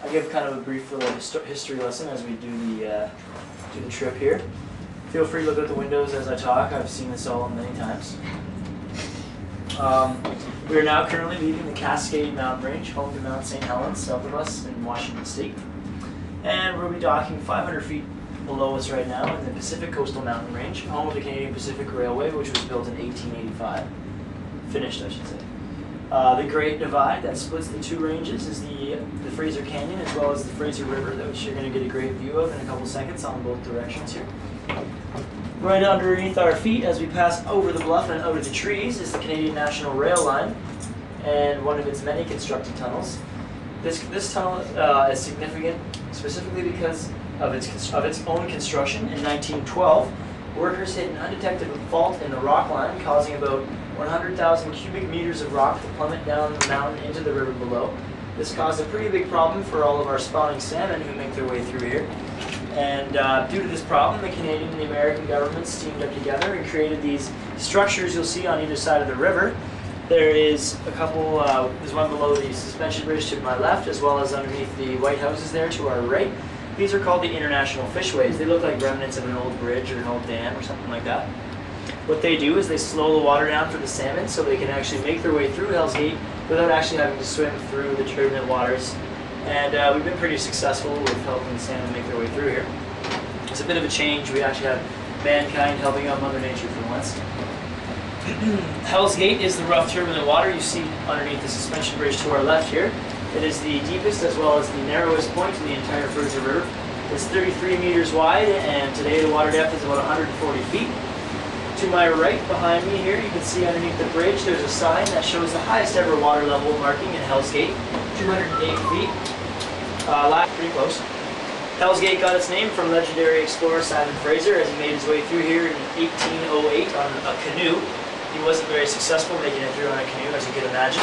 I'll give kind of a brief little history lesson as we do the trip here. Feel free to look out the windows as I talk. I've seen this all many times. We are now currently leaving the Cascade Mountain Range, home to Mount St. Helens, south of us in Washington State. And we'll be docking 500 feet below us right now in the Pacific Coastal Mountain Range, home of the Canadian Pacific Railway, which was built in 1885. Finished, I should say. The Great Divide that splits the two ranges is the Fraser Canyon as well as the Fraser River, which you're going to get a great view of in a couple seconds on both directions here. Right underneath our feet as we pass over the bluff and out of the trees is the Canadian National Rail Line and one of its many constructed tunnels. This tunnel is significant specifically because of its own construction. In 1912, workers hit an undetected fault in the rock line, causing about 100,000 cubic meters of rock to plummet down the mountain into the river below. This caused a pretty big problem for all of our spawning salmon who make their way through here. And due to this problem, the Canadian and the American governments teamed up together and created these structures you'll see on either side of the river. There is a couple, there's one below the suspension bridge to my left, as well as underneath the White Houses there to our right. These are called the International Fishways. They look like remnants of an old bridge or an old dam or something like that. What they do is they slow the water down for the salmon so they can actually make their way through Hell's Gate without actually having to swim through the turbulent waters. And we've been pretty successful with helping the salmon make their way through here. It's a bit of a change. We actually have mankind helping out Mother Nature for once. Hell's Gate is the rough turbulent water you see underneath the suspension bridge to our left here. It is the deepest as well as the narrowest point in the entire Fraser River. It's 33 meters wide, and today the water depth is about 140 feet. To my right, behind me here, you can see underneath the bridge there's a sign that shows the highest ever water level marking in Hell's Gate, 208 feet. Pretty close. Hell's Gate got its name from legendary explorer Simon Fraser as he made his way through here in 1808 on a canoe. He wasn't very successful making it through on a canoe, as you can imagine.